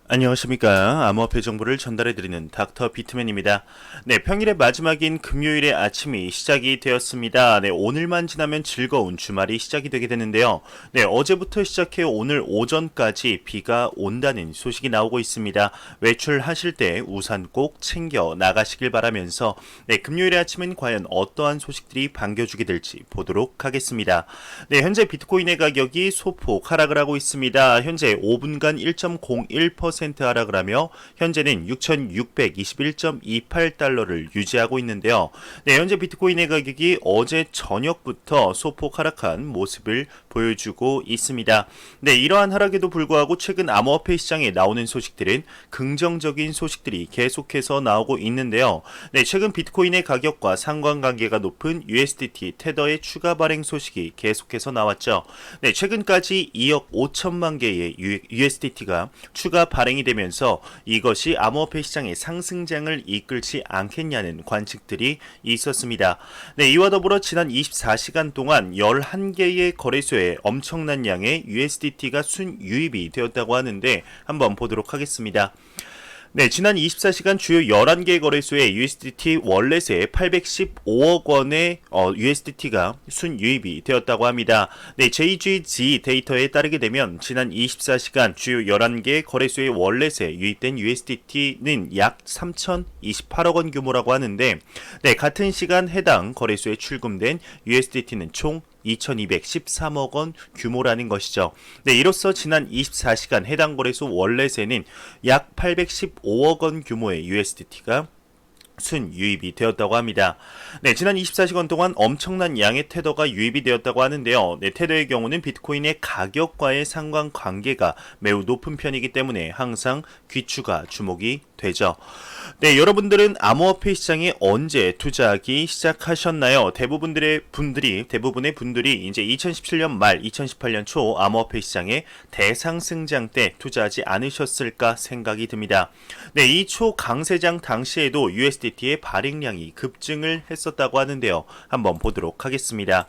안녕하십니까. 암호화폐 정보를 전달해드리는 닥터 비트맨입니다. 네, 평일의 마지막인 금요일의 아침이 시작이 되었습니다. 네, 오늘만 지나면 즐거운 주말이 시작이 되게 되는데요. 네, 어제부터 시작해 오늘 오전까지 비가 온다는 소식이 나오고 있습니다. 외출하실 때 우산 꼭 챙겨 나가시길 바라면서 네, 금요일의 아침은 과연 어떠한 소식들이 반겨주게 될지 보도록 하겠습니다. 네, 현재 비트코인의 가격이 소폭 하락을 하고 있습니다. 현재 5분간 1.01% 하락을 하며 현재는 6,621.28달러를 유지하고 있는데요. 네, 현재 비트코인의 가격이 어제 저녁부터 소폭 하락한 모습을 보여주고 있습니다. 네, 이러한 하락에도 불구하고 최근 암호화폐 시장에 나오는 소식들은 긍정적인 소식들이 계속해서 나오고 있는데요. 네, 최근 비트코인의 가격과 상관관계가 높은 USDT 테더의 추가 발행 소식이 계속해서 나왔죠. 네, 최근까지 2억 5천만 개의 USDT가 추가 발행이 되면서 이것이 암호화폐 시장의 상승장을 이끌지 않겠냐는 관측들이 있었습니다. 네, 이와 더불어 지난 24시간 동안 11개의 거래소에 엄청난 양의 USDT가 순유입이 되었다고 하는데 한번 보도록 하겠습니다. 네, 지난 24시간 주요 11개 거래소의 USDT 월렛에 815억 원의 USDT가 순유입이 되었다고 합니다. 네, JGG 데이터에 따르게 되면 지난 24시간 주요 11개 거래소의 월렛에 유입된 USDT는 약 3,028억 원 규모라고 하는데 네, 같은 시간 해당 거래소에 출금된 USDT는 총 2,213억 원 규모라는 것이죠. 네, 이로써 지난 24시간 해당 거래소 월렛에는 약 815억 원 규모의 USDT가 순유입이 되었다고 합니다. 네, 지난 24시간 동안 엄청난 양의 테더가 유입이 되었다고 하는데요. 네, 테더의 경우는 비트코인의 가격과의 상관관계가 매우 높은 편이기 때문에 항상 귀추가 주목이 되죠. 네, 여러분들은 암호화폐 시장에 언제 투자하기 시작하셨나요? 대부분의 분들이 이제 2017년 말 2018년 초 암호화폐 시장에 대상승장 때 투자하지 않으셨을까 생각이 듭니다. 네, 이 초 강세장 당시에도 USDT의 발행량이 급증을 했었다고 하는데요. 한번 보도록 하겠습니다.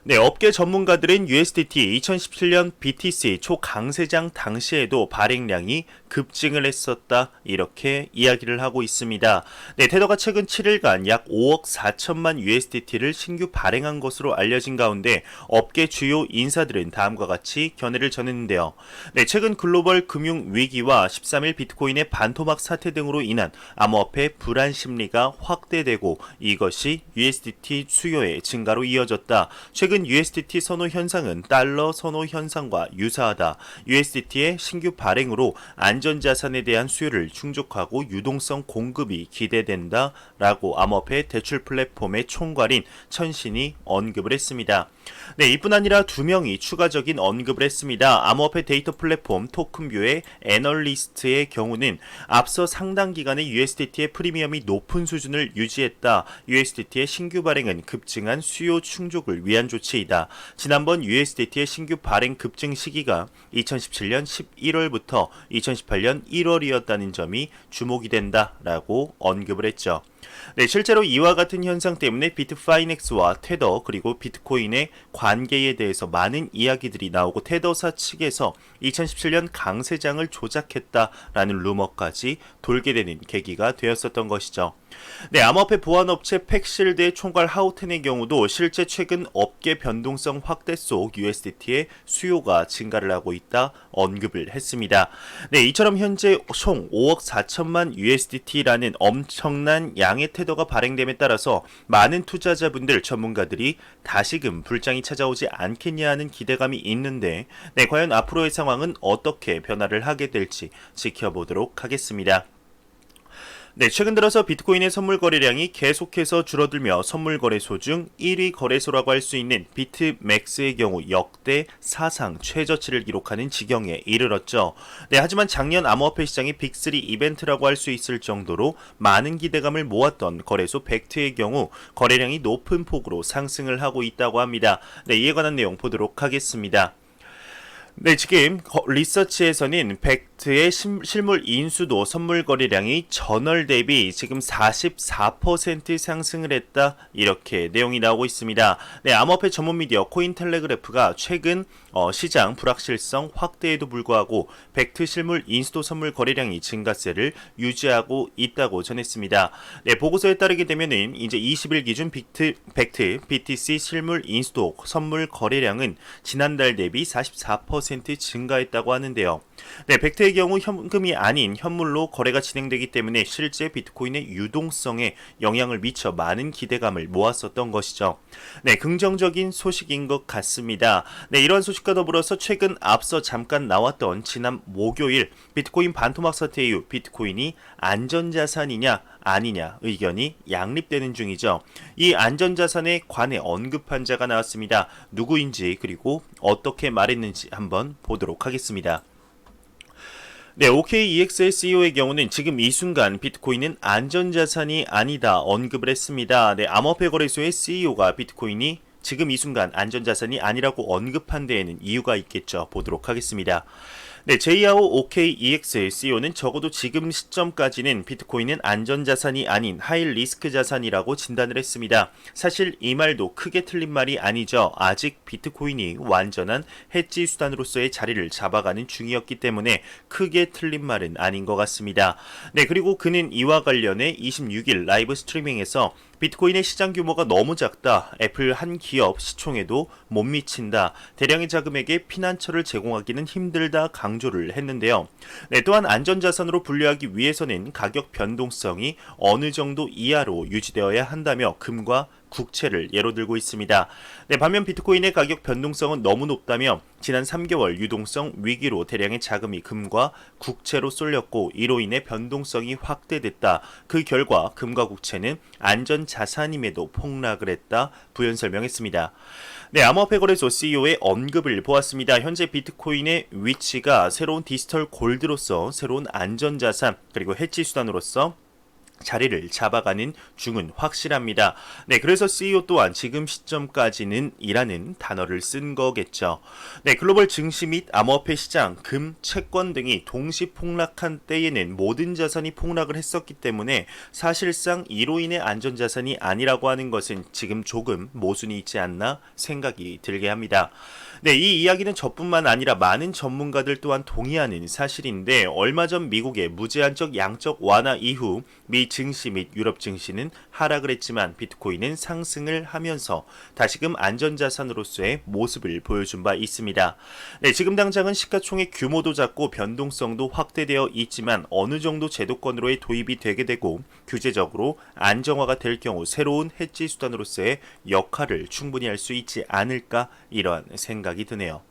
네, 업계 전문가들은 USDT 2017년 BTC 초강세장 당시에도 발행량이 급증을 했었다 이렇게 이야기를 하고 있습니다. 네, 테더가 최근 7일간 약 5억 4천만 USDT를 신규 발행한 것으로 알려진 가운데 업계 주요 인사들은 다음과 같이 견해를 전했는데요. 네, 최근 글로벌 금융 위기와 13일 비트코인의 반토막 사태 등으로 인한 암호화폐 불안 심리가 확대되고 이것이 USDT 수요의 증가로 이어졌다. 최근 USDT 선호 현상은 달러 선호 현상과 유사하다. USDT의 신규 발행으로 안전자산에 대한 수요를 충족하고 유동성 공급이 기대된다 라고 암호화폐 대출 플랫폼의 총괄인 천신이 언급을 했습니다. 네, 이뿐 아니라 두 명이 추가적인 언급을 했습니다. 암호화폐 데이터 플랫폼 토큰뷰의 애널리스트의 경우는 앞서 상당 기간의 USDT의 프리미엄이 높은 수준을 유지했다. USDT의 신규 발행은 급증한 수요 충족을 위한 조치이다. 지난번 USDT의 신규 발행 급증 시기가 2017년 11월부터 2018년 1월이었다는 점이 주목이 된다라고 언급을 했죠. 네, 실제로 이와 같은 현상 때문에 비트파이넥스와 테더 그리고 비트코인의 관계에 대해서 많은 이야기들이 나오고 테더사 측에서 2017년 강세장을 조작했다라는 루머까지 돌게 되는 계기가 되었었던 것이죠. 네, 암호화폐 보안업체 팩실드의 총괄 하우텐의 경우도 실제 최근 업계 변동성 확대 속 USDT의 수요가 증가를 하고 있다 언급을 했습니다. 네, 이처럼 현재 총 5억 4천만 USDT라는 엄청난 양의 테더가 발행됨에 따라서 많은 투자자분들 전문가들이 다시금 불장이 찾아오지 않겠냐 하는 기대감이 있는데 네, 과연 앞으로의 상황은 어떻게 변화를 하게 될지 지켜보도록 하겠습니다. 네, 최근 들어서 비트코인의 선물 거래량이 계속해서 줄어들며 선물 거래소 중 1위 거래소라고 할 수 있는 비트맥스의 경우 역대 사상 최저치를 기록하는 지경에 이르렀죠. 네, 하지만 작년 암호화폐 시장의 빅3 이벤트라고 할 수 있을 정도로 많은 기대감을 모았던 거래소 벡트의 경우 거래량이 높은 폭으로 상승을 하고 있다고 합니다. 네, 이에 관한 내용 보도록 하겠습니다. 네, 지금 리서치에서는 벡트의 실물 인수도 선물 거래량이 전월 대비 지금 44% 상승을 했다 이렇게 내용이 나오고 있습니다. 네, 암호화폐 전문 미디어 코인텔레그래프가 최근 시장 불확실성 확대에도 불구하고 팩트 실물 인수도 선물 거래량이 증가세를 유지하고 있다고 전했습니다. 네, 보고서에 따르게 되면은 이제 20일 기준 팩트 BTC 실물 인수도 선물 거래량은 지난달 대비 44% 증가했다고 하는데요. 네, 팩트의 경우 현금이 아닌 현물로 거래가 진행되기 때문에 실제 비트코인의 유동성에 영향을 미쳐 많은 기대감을 모았었던 것이죠. 네, 긍정적인 소식인 것 같습니다. 네, 이러한 소식과 더불어서 최근 앞서 잠깐 나왔던 지난 목요일 비트코인 반토막 사태 이후 비트코인이 안전자산이냐 아니냐 의견이 양립되는 중이죠. 이 안전자산에 관해 언급한 자가 나왔습니다. 누구인지 그리고 어떻게 말했는지 한번 보도록 하겠습니다. 네, OKEX의 CEO의 경우는 지금 이 순간 비트코인은 안전자산이 아니다 언급을 했습니다. 네, 암호화폐 거래소의 CEO가 비트코인이 지금 이 순간 안전자산이 아니라고 언급한 데에는 이유가 있겠죠. 보도록 하겠습니다. 네, 제이아오 OKEX CEO는 적어도 지금 시점까지는 비트코인은 안전자산이 아닌 하이 리스크 자산이라고 진단을 했습니다. 사실 이 말도 크게 틀린 말이 아니죠. 아직 비트코인이 완전한 해지 수단으로서의 자리를 잡아가는 중이었기 때문에 크게 틀린 말은 아닌 것 같습니다. 네, 그리고 그는 이와 관련해 26일 라이브 스트리밍에서 비트코인의 시장 규모가 너무 작다. 애플 한 기업 시총에도 못 미친다. 대량의 자금에게 피난처를 제공하기는 힘들다 강조를 했는데요. 네, 또한 안전자산으로 분류하기 위해서는 가격 변동성이 어느 정도 이하로 유지되어야 한다며 금과 국채를 예로 들고 있습니다. 네, 반면 비트코인의 가격 변동성은 너무 높다며 지난 3개월 유동성 위기로 대량의 자금이 금과 국채로 쏠렸고 이로 인해 변동성이 확대됐다. 그 결과 금과 국채는 안전자산임에도 폭락을 했다. 부연 설명했습니다. 네, 암호화폐 거래소 CEO의 언급을 보았습니다. 현재 비트코인의 위치가 새로운 디지털 골드로서 새로운 안전자산 그리고 해지 수단으로서 자리를 잡아가는 중은 확실합니다. 네, 그래서 CEO 또한 지금 시점까지는 이라는 단어를 쓴 거겠죠. 네, 글로벌 증시 및 암호화폐 시장, 금, 채권 등이 동시 폭락한 때에는 모든 자산이 폭락을 했었기 때문에 사실상 이로 인해 안전자산이 아니라고 하는 것은 지금 조금 모순이 있지 않나 생각이 들게 합니다. 네, 이 이야기는 저뿐만 아니라 많은 전문가들 또한 동의하는 사실인데 얼마 전 미국의 무제한적 양적 완화 이후 미 증시 및 유럽 증시는 하락을 했지만 비트코인은 상승을 하면서 다시금 안전자산으로서의 모습을 보여준 바 있습니다. 네, 지금 당장은 시가총액 규모도 작고 변동성도 확대되어 있지만 어느 정도 제도권으로의 도입이 되게 되고 규제적으로 안정화가 될 경우 새로운 해지 수단으로서의 역할을 충분히 할 수 있지 않을까 이러한 생각이 드네요.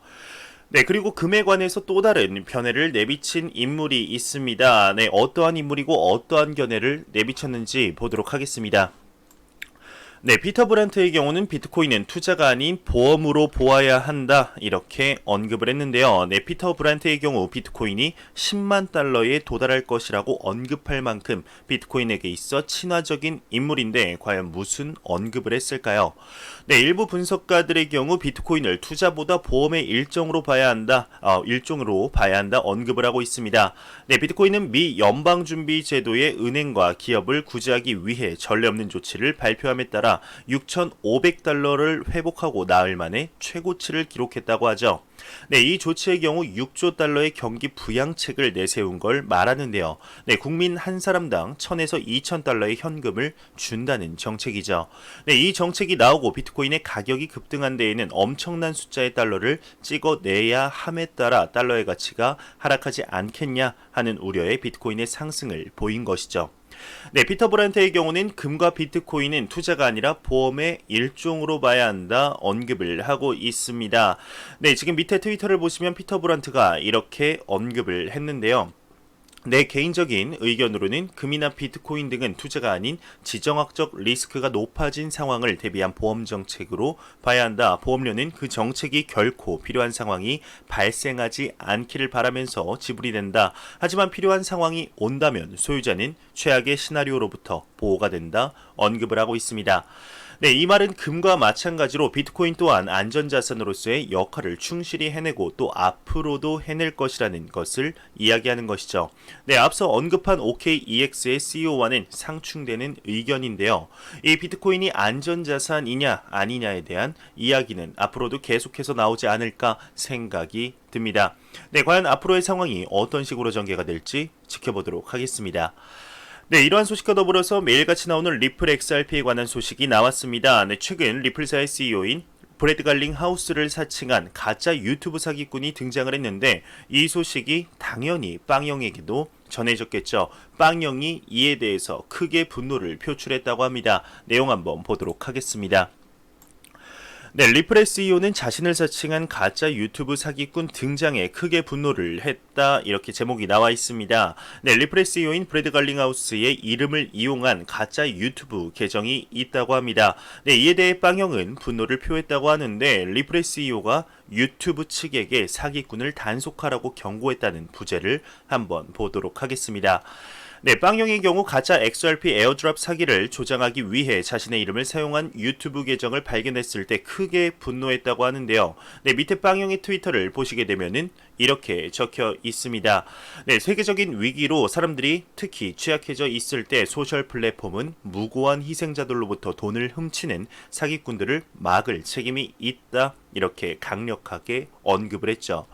네, 그리고 금에 관해서 또 다른 견해를 내비친 인물이 있습니다. 네, 어떠한 인물이고 어떠한 견해를 내비쳤는지 보도록 하겠습니다. 네, 피터 브란트의 경우는 비트코인은 투자가 아닌 보험으로 보아야 한다 이렇게 언급을 했는데요. 네, 피터 브란트의 경우 비트코인이 10만 달러에 도달할 것이라고 언급할 만큼 비트코인에게 있어 친화적인 인물인데 과연 무슨 언급을 했을까요? 네, 일부 분석가들의 경우 비트코인을 투자보다 보험의 일종으로 봐야 한다 언급을 하고 있습니다. 네, 비트코인은 미 연방준비제도의 은행과 기업을 구제하기 위해 전례 없는 조치를 발표함에 따라 6,500달러를 회복하고 나흘 만에 최고치를 기록했다고 하죠. 네, 이 조치의 경우 6조 달러의 경기 부양책을 내세운 걸 말하는데요. 네, 국민 한 사람당 1,000에서 2,000달러의 현금을 준다는 정책이죠. 네, 이 정책이 나오고 비트코인의 가격이 급등한 데에는 엄청난 숫자의 달러를 찍어내야 함에 따라 달러의 가치가 하락하지 않겠냐 하는 우려에 비트코인의 상승을 보인 것이죠. 네, 피터 브란트의 경우는 금과 비트코인은 투자가 아니라 보험의 일종으로 봐야 한다 언급을 하고 있습니다. 네, 지금 밑에 트위터를 보시면 피터 브란트가 이렇게 언급을 했는데요. 내 개인적인 의견으로는 금이나 비트코인 등은 투자가 아닌 지정학적 리스크가 높아진 상황을 대비한 보험 정책으로 봐야 한다. 보험료는 그 정책이 결코 필요한 상황이 발생하지 않기를 바라면서 지불이 된다. 하지만 필요한 상황이 온다면 소유자는 최악의 시나리오로부터 보호가 된다. 언급을 하고 있습니다. 네, 이 말은 금과 마찬가지로 비트코인 또한 안전자산으로서의 역할을 충실히 해내고 또 앞으로도 해낼 것이라는 것을 이야기하는 것이죠. 네, 앞서 언급한 OKEX의 CEO와는 상충되는 의견인데요. 이 비트코인이 안전자산이냐 아니냐에 대한 이야기는 앞으로도 계속해서 나오지 않을까 생각이 듭니다. 네, 과연 앞으로의 상황이 어떤 식으로 전개가 될지 지켜보도록 하겠습니다. 네, 이러한 소식과 더불어서 매일같이 나오는 리플 XRP에 관한 소식이 나왔습니다. 네, 최근 리플사의 CEO인 브래드 갈링 하우스를 사칭한 가짜 유튜브 사기꾼이 등장을 했는데 이 소식이 당연히 빵영에게도 전해졌겠죠. 빵영이 이에 대해서 크게 분노를 표출했다고 합니다. 내용 한번 보도록 하겠습니다. 네, 리플의 CEO는 자신을 사칭한 가짜 유튜브 사기꾼 등장에 크게 분노를 했다. 이렇게 제목이 나와 있습니다. 네, 리플의 CEO인 브래드 갈링하우스의 이름을 이용한 가짜 유튜브 계정이 있다고 합니다. 네, 이에 대해 빵형은 분노를 표했다고 하는데 리플의 CEO가 유튜브 측에게 사기꾼을 단속하라고 경고했다는 부제를 한번 보도록 하겠습니다. 네, 빵영의 경우 가짜 XRP 에어드랍 사기를 조장하기 위해 자신의 이름을 사용한 유튜브 계정을 발견했을 때 크게 분노했다고 하는데요. 네, 밑에 빵영의 트위터를 보시게 되면은 이렇게 적혀 있습니다. 네, 세계적인 위기로 사람들이 특히 취약해져 있을 때 소셜 플랫폼은 무고한 희생자들로부터 돈을 훔치는 사기꾼들을 막을 책임이 있다. 이렇게 강력하게 언급을 했죠.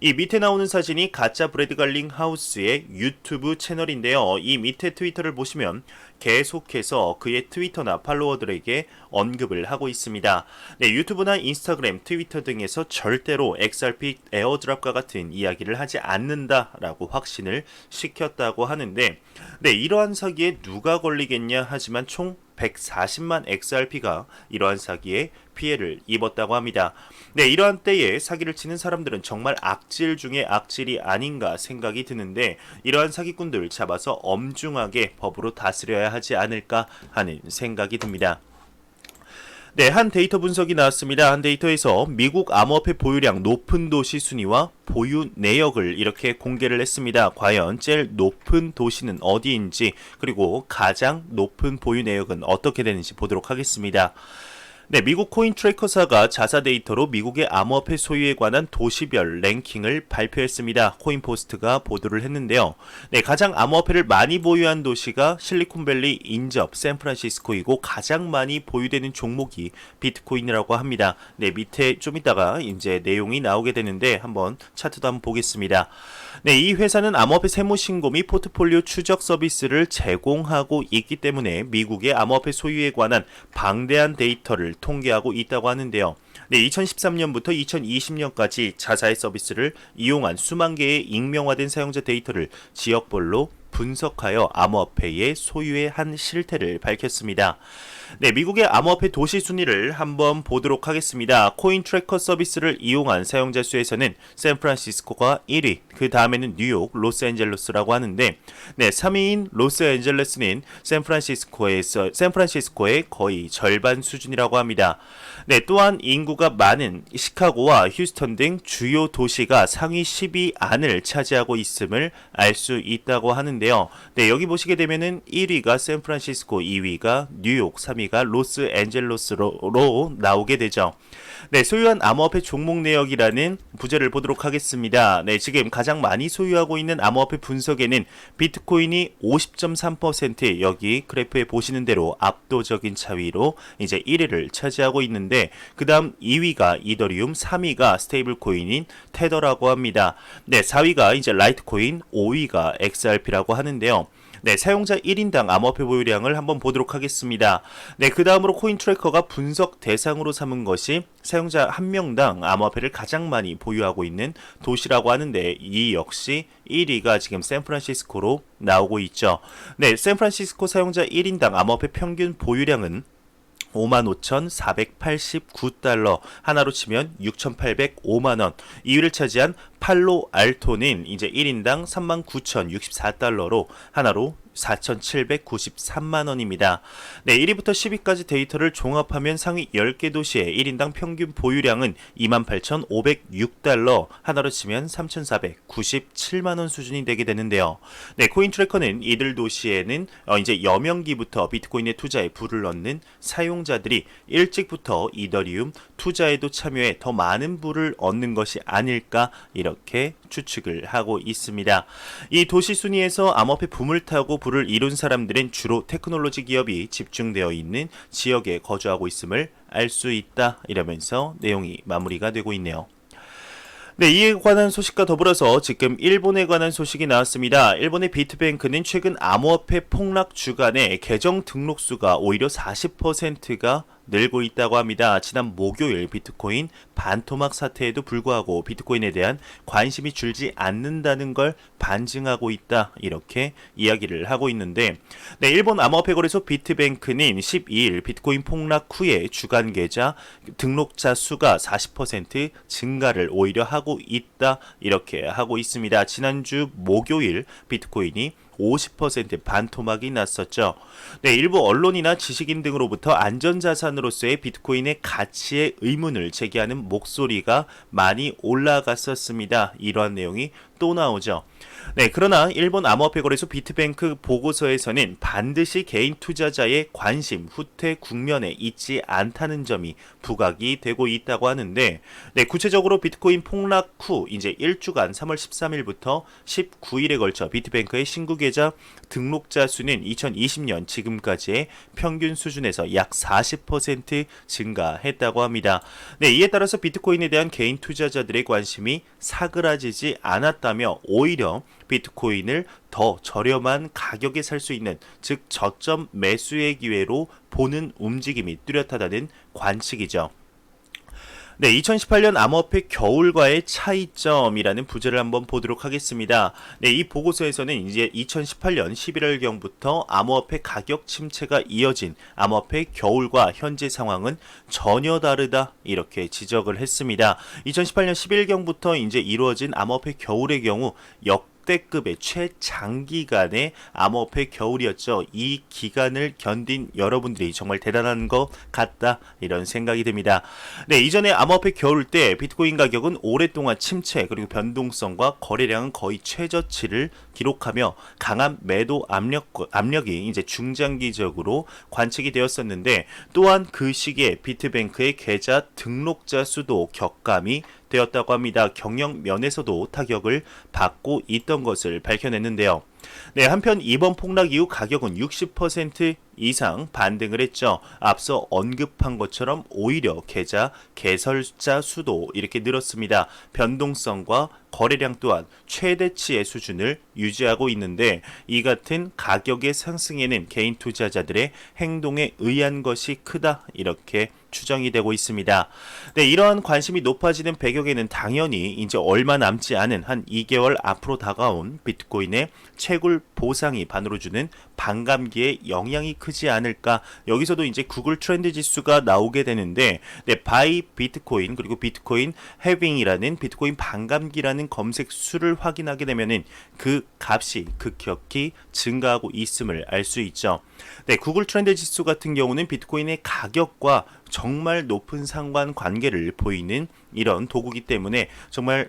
이 밑에 나오는 사진이 가짜 브래드 갈링 하우스의 유튜브 채널인데요. 이 밑에 트위터를 보시면 계속해서 그의 트위터나 팔로워들에게 언급을 하고 있습니다. 네, 유튜브나 인스타그램, 트위터 등에서 절대로 XRP 에어드랍과 같은 이야기를 하지 않는다라고 확신을 시켰다고 하는데, 네, 이러한 사기에 누가 걸리겠냐 하지만 총 140만 XRP가 이러한 사기에 피해를 입었다고 합니다. 네, 이러한 때에 사기를 치는 사람들은 정말 악질 중에 악질이 아닌가 생각이 드는데 이러한 사기꾼들 잡아서 엄중하게 법으로 다스려야 하지 않을까 하는 생각이 듭니다. 네, 한 데이터 분석이 나왔습니다. 한 데이터에서 미국 암호화폐 보유량 높은 도시 순위와 보유 내역을 이렇게 공개를 했습니다. 과연 제일 높은 도시는 어디인지 그리고 가장 높은 보유 내역은 어떻게 되는지 보도록 하겠습니다. 네, 미국 코인 트래커사가 자사 데이터로 미국의 암호화폐 소유에 관한 도시별 랭킹을 발표했습니다. 코인포스트가 보도를 했는데요. 네, 가장 암호화폐를 많이 보유한 도시가 실리콘밸리 인접 샌프란시스코이고 가장 많이 보유되는 종목이 비트코인이라고 합니다. 네, 밑에 좀 이따가 이제 내용이 나오게 되는데 한번 차트도 한번 보겠습니다. 네, 이 회사는 암호화폐 세무신고 및 포트폴리오 추적 서비스를 제공하고 있기 때문에 미국의 암호화폐 소유에 관한 방대한 데이터를 통계하고 있다고 하는데요. 네, 2013년부터 2020년까지 자사의 서비스를 이용한 수만 개의 익명화된 사용자 데이터를 지역별로 분석하여 암호화폐의 소유의 한 실태를 밝혔습니다. 네, 미국의 암호화폐 도시 순위를 한번 보도록 하겠습니다. 코인 트래커 서비스를 이용한 사용자 수에서는 샌프란시스코가 1위, 그 다음에는 뉴욕, 로스앤젤레스라고 하는데, 네, 3위인 로스앤젤레스는 샌프란시스코의 거의 절반 수준이라고 합니다. 네, 또한 인구가 많은 시카고와 휴스턴 등 주요 도시가 상위 10위 안을 차지하고 있음을 알 수 있다고 하는데요. 네, 여기 보시게 되면은 1위가 샌프란시스코, 2위가 뉴욕, 3위가 로스앤젤레스로 나오게 되죠. 네, 소유한 암호화폐 종목 내역이라는 부제를 보도록 하겠습니다. 네, 지금 가장 많이 소유하고 있는 암호화폐 분석에는 비트코인이 50.3% 여기 그래프에 보시는 대로 압도적인 차이로 이제 1위를 차지하고 있는데 그 다음 2위가 이더리움, 3위가 스테이블 코인인 테더라고 합니다. 네, 4위가 이제 라이트코인, 5위가 XRP라고 하는데요. 네, 사용자 1인당 암호화폐 보유량을 한번 보도록 하겠습니다. 네, 그 다음으로 코인 트래커가 분석 대상으로 삼은 것이 사용자 1명당 암호화폐를 가장 많이 보유하고 있는 도시라고 하는데 이 역시 1위가 지금 샌프란시스코로 나오고 있죠. 네, 샌프란시스코 사용자 1인당 암호화폐 평균 보유량은 55,489달러, 하나로 치면 6,805만원, 2위를 차지한 팔로 알토는 이제 1인당 39,064달러로 하나로 4,793만 원입니다. 네, 1위부터 10위까지 데이터를 종합하면 상위 10개 도시의 1인당 평균 보유량은 28,506달러, 하나로 치면 3,497만 원 수준이 되게 되는데요. 네, 코인 트래커는 이들 도시에는 이제 여명기부터 비트코인에 투자에 불을 넣는 사용자들이 일찍부터 이더리움 투자에도 참여해 더 많은 부를 얻는 것이 아닐까 이렇게 추측을 하고 있습니다. 이 도시 순위에서 암호화폐 붐을 타고 부를 이룬 사람들은 주로 테크놀로지 기업이 집중되어 있는 지역에 거주하고 있음을 알 수 있다 이러면서 내용이 마무리가 되고 있네요. 네, 이에 관한 소식과 더불어서 지금 일본에 관한 소식이 나왔습니다. 일본의 비트뱅크는 최근 암호화폐 폭락 주간에 계정 등록수가 오히려 40%가 늘고 있다고 합니다. 지난 목요일 비트코인 반토막 사태에도 불구하고 비트코인에 대한 관심이 줄지 않는다는 걸 반증하고 있다 이렇게 이야기를 하고 있는데, 네, 일본 암호화폐 거래소 비트뱅크는 12일 비트코인 폭락 후에 주간 계좌 등록자 수가 40% 증가를 오히려 하고 있다 이렇게 하고 있습니다. 지난주 목요일 비트코인이 50% 반토막이 났었죠. 네, 일부 언론이나 지식인 등으로부터 안전자산으로서의 비트코인의 가치에 의문을 제기하는 목소리가 많이 올라갔었습니다. 이러한 내용이 또 나오죠. 네, 그러나 일본 암호화폐 거래소 비트뱅크 보고서에서는 반드시 개인 투자자의 관심, 후퇴 국면에 있지 않다는 점이 부각이 되고 있다고 하는데, 네, 구체적으로 비트코인 폭락 후 이제 1주간 3월 13일부터 19일에 걸쳐 비트뱅크의 신규 계좌 등록자 수는 2020년 지금까지의 평균 수준에서 약 40% 증가했다고 합니다. 네, 이에 따라서 비트코인에 대한 개인 투자자들의 관심이 사그라지지 않았다며 오히려 비트코인을 더 저렴한 가격에 살 수 있는, 즉 저점 매수의 기회로 보는 움직임이 뚜렷하다는 관측이죠. 네, 2018년 암호화폐 겨울과의 차이점이라는 부제를 한번 보도록 하겠습니다. 네, 이 보고서에서는 이제 2018년 11월경부터 암호화폐 가격 침체가 이어진 암호화폐 겨울과 현재 상황은 전혀 다르다 이렇게 지적을 했습니다. 2018년 11월경부터 이제 이루어진 암호화폐 겨울의 경우 역대급의 최장기간의 암호화폐 겨울이었죠. 이 기간을 견딘 여러분들이 정말 대단한 것 같다 이런 생각이 듭니다. 네, 이전에 암호화폐 겨울 때 비트코인 가격은 오랫동안 침체 그리고 변동성과 거래량은 거의 최저치를 기록하며 강한 매도 압력이 이제 중장기적으로 관측이 되었었는데, 또한 그 시기에 비트뱅크의 계좌 등록자 수도 격감이 되었다고 합니다. 경영 면에서도 타격을 받고 있던 것을 밝혀냈는데요. 네, 한편 이번 폭락 이후 가격은 60% 이상 반등을 했죠. 앞서 언급한 것처럼 오히려 계좌 개설자 수도 이렇게 늘었습니다. 변동성과 거래량 또한 최대치의 수준을 유지하고 있는데, 이 같은 가격의 상승에는 개인 투자자들의 행동에 의한 것이 크다 이렇게 추정이 되고 있습니다. 네, 이러한 관심이 높아지는 배경에는 당연히 이제 얼마 남지 않은 한 2개월 앞으로 다가온 비트코인의 채굴 보상이 반으로 주는 반감기에 영향이 크지 않을까. 여기서도 이제 구글 트렌드 지수가 나오게 되는데, 네, 바이 비트코인 그리고 비트코인 해빙이라는 비트코인 반감기라는 검색 수를 확인하게 되면은 그 값이 급격히 증가하고 있음을 알 수 있죠. 네, 구글 트렌드 지수 같은 경우는 비트코인의 가격과 정말 높은 상관관계를 보이는 이런 도구이기 때문에 정말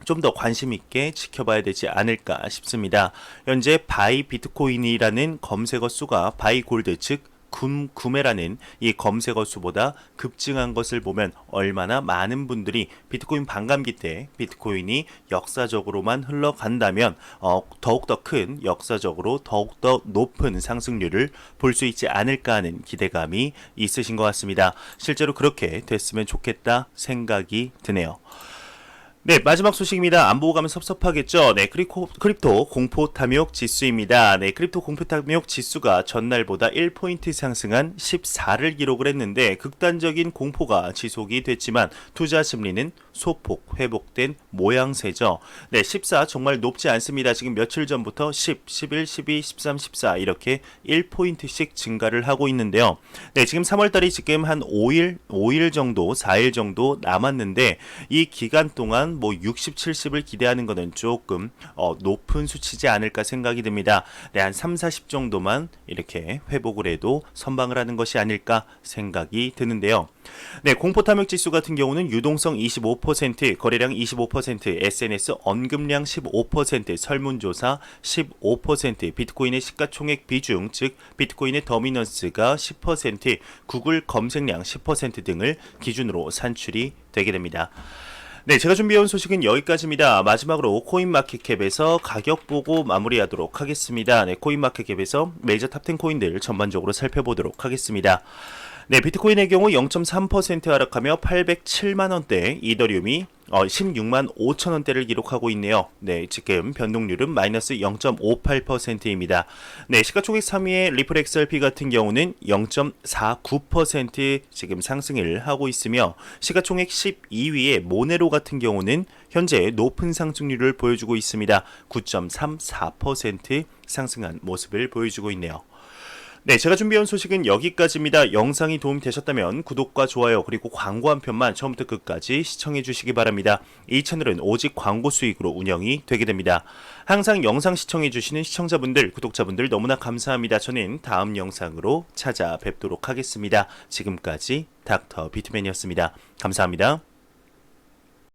좀 더 관심 있게 지켜봐야 되지 않을까 싶습니다. 현재 바이 비트코인이라는 검색어 수가 바이 골드, 즉 구매라는 이 검색어 수보다 급증한 것을 보면 얼마나 많은 분들이 비트코인 반감기 때 비트코인이 역사적으로만 흘러간다면 더욱더 큰, 역사적으로 더욱더 높은 상승률을 볼 수 있지 않을까 하는 기대감이 있으신 것 같습니다. 실제로 그렇게 됐으면 좋겠다 생각이 드네요. 네, 마지막 소식입니다. 안 보고 가면 섭섭하겠죠. 네, 크립토 공포 탐욕 지수입니다. 네, 크립토 공포 탐욕 지수가 전날보다 1포인트 상승한 14를 기록을 했는데, 극단적인 공포가 지속이 됐지만 투자 심리는 소폭 회복된 모양새죠. 네, 14 정말 높지 않습니다. 지금 며칠 전부터 10, 11, 12, 13, 14 이렇게 1포인트씩 증가를 하고 있는데요. 네, 지금 3월달이 지금 한 5일 정도, 4일 정도 남았는데 이 기간 동안 뭐 60, 70을 기대하는 것은 조금 높은 수치지 않을까 생각이 듭니다. 네, 한 3, 40 정도만 이렇게 회복을 해도 선방을 하는 것이 아닐까 생각이 드는데요. 네, 공포탐욕 지수 같은 경우는 유동성 25%, 거래량 25%, SNS 언급량 15%, 설문조사 15%, 비트코인의 시가총액 비중, 즉 비트코인의 더미넌스가 10%, 구글 검색량 10% 등을 기준으로 산출이 되게 됩니다. 네, 제가 준비해온 소식은 여기까지입니다. 마지막으로 코인마켓캡에서 가격 보고 마무리하도록 하겠습니다. 네, 코인마켓캡에서 메이저 탑10 코인들 전반적으로 살펴보도록 하겠습니다. 네, 비트코인의 경우 0.3% 하락하며 807만원대, 이더리움이 16만 5천원대를 기록하고 있네요. 네, 지금 변동률은 마이너스 0.58%입니다. 네, 시가총액 3위의 리플 XRP 같은 경우는 0.49% 지금 상승을 하고 있으며 시가총액 12위의 모네로 같은 경우는 현재 높은 상승률을 보여주고 있습니다. 9.34% 상승한 모습을 보여주고 있네요. 네, 제가 준비한 소식은 여기까지입니다. 영상이 도움이 되셨다면 구독과 좋아요 그리고 광고 한 편만 처음부터 끝까지 시청해 주시기 바랍니다. 이 채널은 오직 광고 수익으로 운영이 되게 됩니다. 항상 영상 시청해 주시는 시청자분들, 구독자분들 너무나 감사합니다. 저는 다음 영상으로 찾아뵙도록 하겠습니다. 지금까지 닥터 비트맨이었습니다. 감사합니다.